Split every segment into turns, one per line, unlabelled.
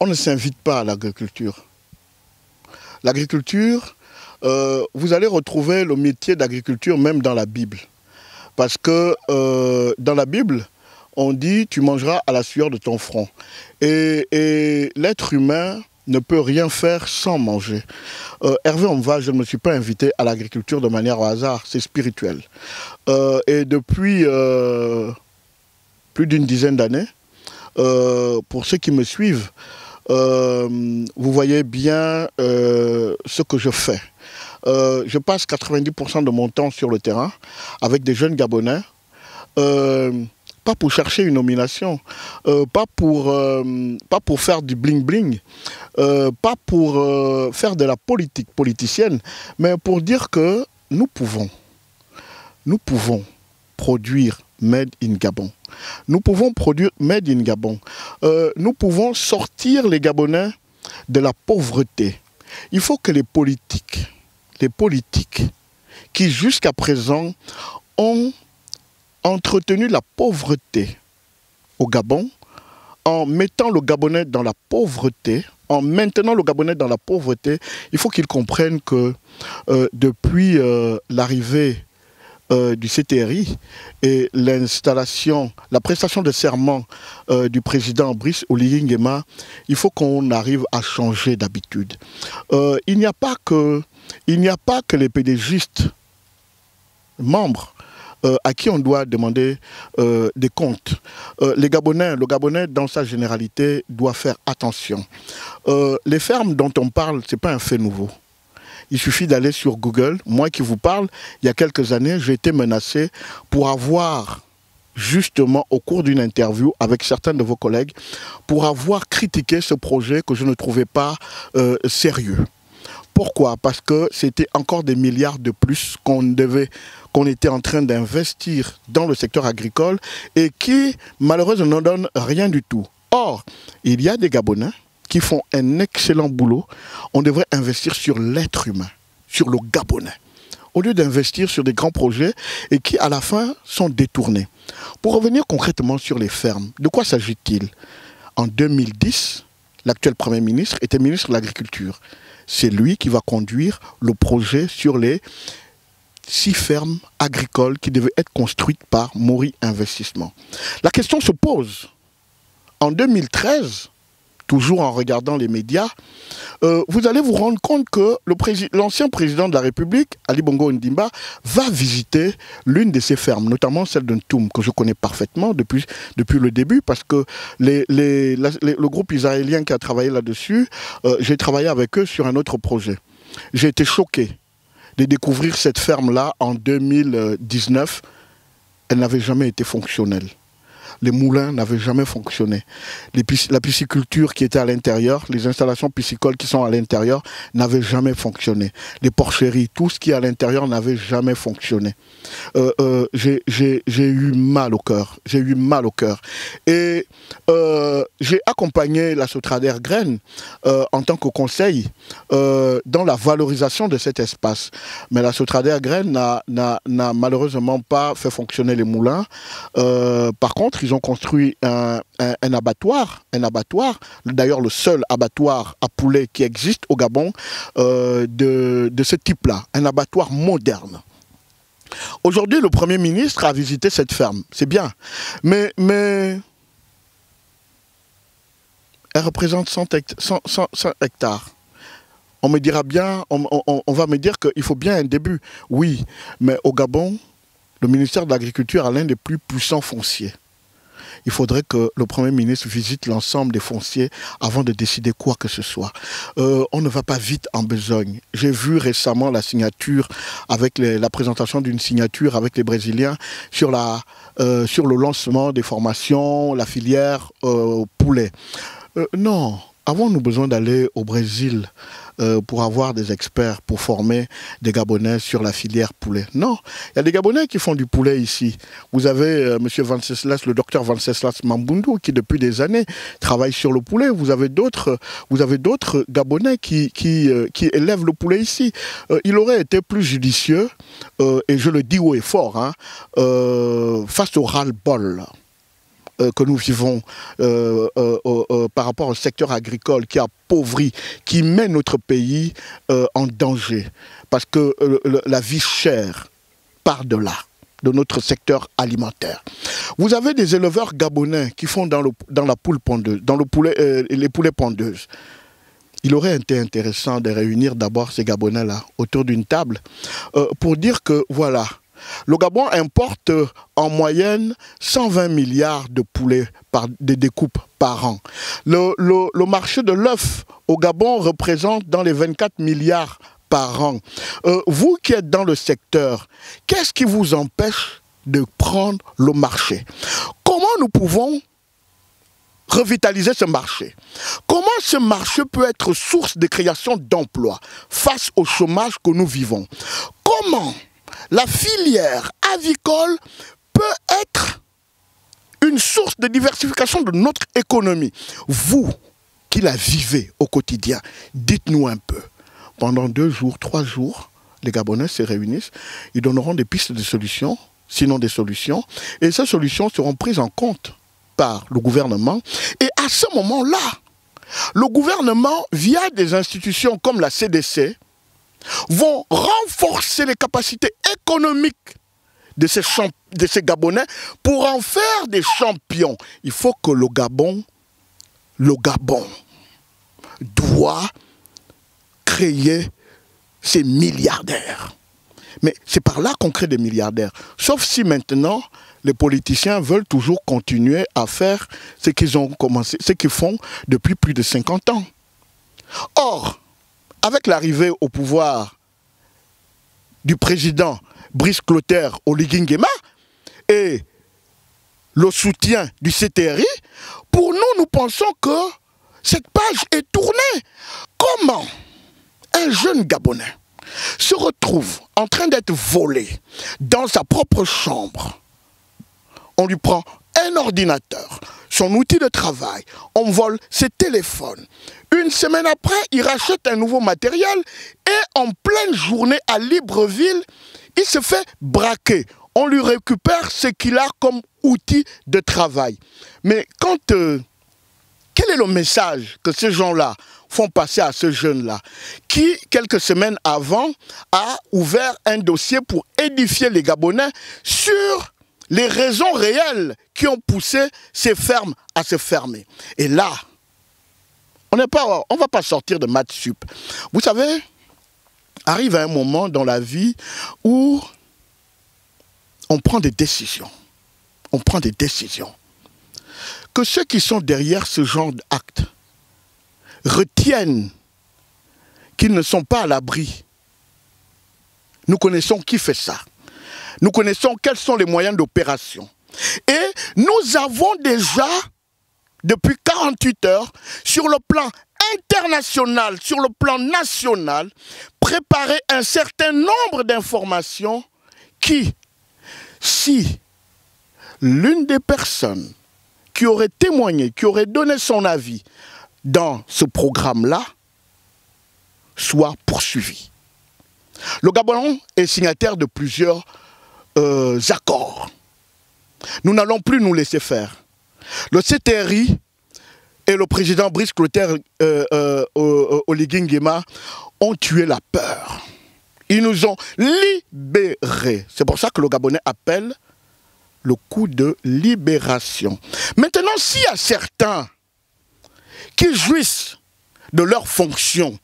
on ne s'invite pas à l'agriculture. L'agriculture, vous allez retrouver le métier d'agriculture même dans la Bible. Parce que dans la Bible, on dit tu mangeras à la sueur de ton front. Et l'être humain ne peut rien faire sans manger. Hervé Omva, je ne me suis pas invité à l'agriculture de manière au hasard, c'est spirituel. Et depuis plus d'une dizaine d'années, pour ceux qui me suivent, vous voyez bien ce que je fais. Je passe 90% de mon temps sur le terrain avec des jeunes Gabonais, pas pour chercher une nomination, pas pour faire du bling-bling, pas pour faire de la politique politicienne, mais pour dire que nous pouvons produire Made in Gabon. Nous pouvons produire Made in Gabon. Nous pouvons sortir les Gabonais de la pauvreté. Il faut que les politiques qui jusqu'à présent ont entretenu la pauvreté au Gabon, en mettant le Gabonais dans la pauvreté, en maintenant le Gabonais dans la pauvreté, il faut qu'ils comprennent que depuis l'arrivée du CTRI et l'installation, la prestation de serment du président Brice Oligui Nguema, il faut qu'on arrive à changer d'habitude. Il n'y a pas que les pédégistes membres à qui on doit demander des comptes. Le Gabonais dans sa généralité doit faire attention. Les fermes dont on parle, ce n'est pas un fait nouveau. Il suffit d'aller sur Google. Moi qui vous parle, il y a quelques années, j'ai été menacé pour avoir, justement, au cours d'une interview avec certains de vos collègues, pour avoir critiqué ce projet que je ne trouvais pas sérieux. Pourquoi? Parce que c'était encore des milliards de plus qu'on était en train d'investir dans le secteur agricole et qui, malheureusement, ne donnent rien du tout. Or, il y a des Gabonais qui font un excellent boulot. On devrait investir sur l'être humain, sur le Gabonais, au lieu d'investir sur des grands projets et qui, à la fin, sont détournés. Pour revenir concrètement sur les fermes, de quoi s'agit-il? En 2010, l'actuel Premier ministre était ministre de l'Agriculture. C'est lui qui va conduire le projet sur les 6 fermes agricoles qui devaient être construites par Mori Investissement. La question se pose. En 2013, toujours en regardant les médias, vous allez vous rendre compte que l'ancien président de la République, Ali Bongo Ondimba, va visiter l'une de ces fermes, notamment celle de Ntoum, que je connais parfaitement depuis le début, parce que le groupe israélien qui a travaillé là-dessus, j'ai travaillé avec eux sur un autre projet. J'ai été choqué de découvrir cette ferme-là en 2019. Elle n'avait jamais été fonctionnelle. Les moulins n'avaient jamais fonctionné. La pisciculture qui était à l'intérieur, les installations piscicoles qui sont à l'intérieur n'avaient jamais fonctionné. Les porcheries, tout ce qui est à l'intérieur n'avait jamais fonctionné. J'ai eu mal au cœur. J'ai eu mal au cœur. Et j'ai accompagné la Sotrader Graine en tant que conseil dans la valorisation de cet espace. Mais la Sotrader Graine n'a malheureusement pas fait fonctionner les moulins. Par contre, ils ont construit un abattoir, d'ailleurs le seul abattoir à poulet qui existe au Gabon de ce type-là, un abattoir moderne. Aujourd'hui, le Premier ministre a visité cette ferme, c'est bien, mais elle représente 100 hectares. On me dira bien, on va me dire qu'il faut bien un début. Oui, mais au Gabon, le ministère de l'Agriculture a l'un des plus puissants fonciers. Il faudrait que le Premier ministre visite l'ensemble des fonciers avant de décider quoi que ce soit. On ne va pas vite en besogne. J'ai vu récemment la signature, avec la présentation d'une signature avec les Brésiliens sur le lancement des formations, la filière poulet. Non, avons-nous besoin d'aller au Brésil pour avoir des experts, pour former des Gabonais sur la filière poulet? Non, il y a des Gabonais qui font du poulet ici. Vous avez monsieur Venceslas, le docteur Venceslas Mambundu, qui depuis des années travaille sur le poulet. Vous avez d'autres Gabonais qui élèvent le poulet ici. Il aurait été plus judicieux, et je le dis haut et fort, hein, face au ras-le-bol que nous vivons par rapport au secteur agricole qui appauvrit, qui met notre pays en danger. Parce que la vie chère part de là, de notre secteur alimentaire. Vous avez des éleveurs gabonais qui font dans la poule pondeuse, dans les poulets pondeuses. Il aurait été intéressant de réunir d'abord ces Gabonais-là autour d'une table pour dire que, voilà, le Gabon importe en moyenne 120 milliards de poulets de découpes par an. Le marché de l'œuf au Gabon représente dans les 24 milliards par an. Vous qui êtes dans le secteur, qu'est-ce qui vous empêche de prendre le marché? Comment nous pouvons revitaliser ce marché? Comment ce marché peut être source de création d'emplois face au chômage que nous vivons? Comment la filière avicole peut être une source de diversification de notre économie? Vous qui la vivez au quotidien, dites-nous un peu. Pendant 2 jours, 3 jours, les Gabonais se réunissent, ils donneront des pistes de solutions, sinon des solutions, et ces solutions seront prises en compte par le gouvernement. Et à ce moment-là, le gouvernement, via des institutions comme la CDC, vont renforcer les capacités économiques de ces Gabonais pour en faire des champions. Il faut que le Gabon doit créer ces milliardaires. Mais c'est par là qu'on crée des milliardaires. Sauf si maintenant, les politiciens veulent toujours continuer à faire ce qu'ils ont commencé, ce qu'ils font depuis plus de 50 ans. Or, avec l'arrivée au pouvoir du président Brice Clotaire Oligui Nguema et le soutien du CTRI, pour nous, nous pensons que cette page est tournée. Comment un jeune Gabonais se retrouve en train d'être volé dans sa propre chambre? On lui prend un ordinateur, son outil de travail, on vole ses téléphones. Une semaine après, il rachète un nouveau matériel et en pleine journée à Libreville, il se fait braquer. On lui récupère ce qu'il a comme outil de travail. Mais quel est le message que ces gens-là font passer à ce jeune-là qui, quelques semaines avant, a ouvert un dossier pour édifier les Gabonais sur les raisons réelles qui ont poussé ces fermes à se fermer? Et là, on ne va pas sortir de maths sup. Vous savez, arrive un moment dans la vie où on prend des décisions. On prend des décisions. Que ceux qui sont derrière ce genre d'actes retiennent qu'ils ne sont pas à l'abri. Nous connaissons qui fait ça. Nous connaissons quels sont les moyens d'opération. Et nous avons déjà, depuis 48 heures, sur le plan international, sur le plan national, préparé un certain nombre d'informations qui, si l'une des personnes qui aurait témoigné, qui aurait donné son avis dans ce programme-là, soit poursuivie. Le Gabon est signataire de plusieurs accords. Nous n'allons plus nous laisser faire. Le CTRI et le président Brice Clotaire Oligui Nguema ont tué la peur. Ils nous ont libérés. C'est pour ça que le Gabonais appelle le coup de libération. Maintenant, s'il y a certains qui jouissent de leurs fonctions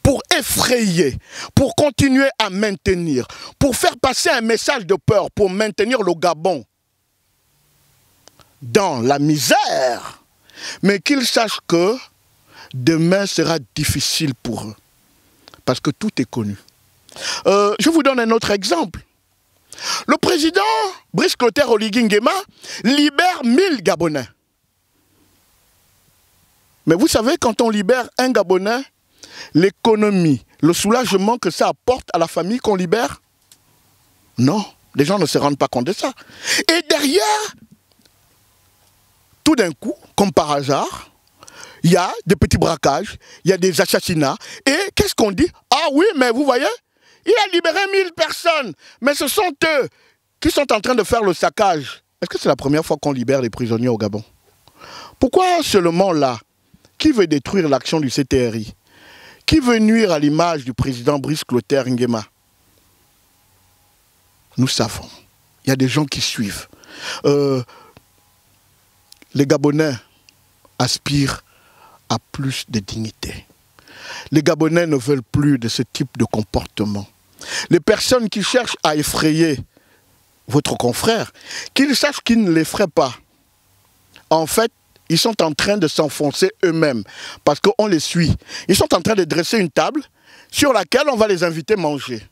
pour effrayer, pour continuer à maintenir, pour faire passer un message de peur, pour maintenir le Gabon dans la misère, mais qu'ils sachent que demain sera difficile pour eux, parce que tout est connu. Je vous donne un autre exemple. Le président Brice Clotaire Oligui Nguema libère 1000 Gabonais. Mais vous savez, quand on libère un Gabonais, l'économie, le soulagement que ça apporte à la famille qu'on libère, non, les gens ne se rendent pas compte de ça. Et derrière, tout d'un coup, comme par hasard, il y a des petits braquages, il y a des assassinats. Et qu'est-ce qu'on dit? Ah oui, mais vous voyez, il a libéré 1000 personnes. Mais ce sont eux qui sont en train de faire le saccage Est-ce que c'est la première fois qu'on libère les prisonniers au Gabon? Pourquoi seulement là? Qui veut détruire l'action du CTRI? Qui veut nuire à l'image du président Brice Clotaire Nguema? Nous savons. Il y a des gens qui suivent. Les Gabonais aspirent à plus de dignité. Les Gabonais ne veulent plus de ce type de comportement. Les personnes qui cherchent à effrayer votre confrère, qu'ils sachent qu'ils ne l'effraient pas. En fait, ils sont en train de s'enfoncer eux-mêmes parce qu'on les suit. Ils sont en train de dresser une table sur laquelle on va les inviter à manger.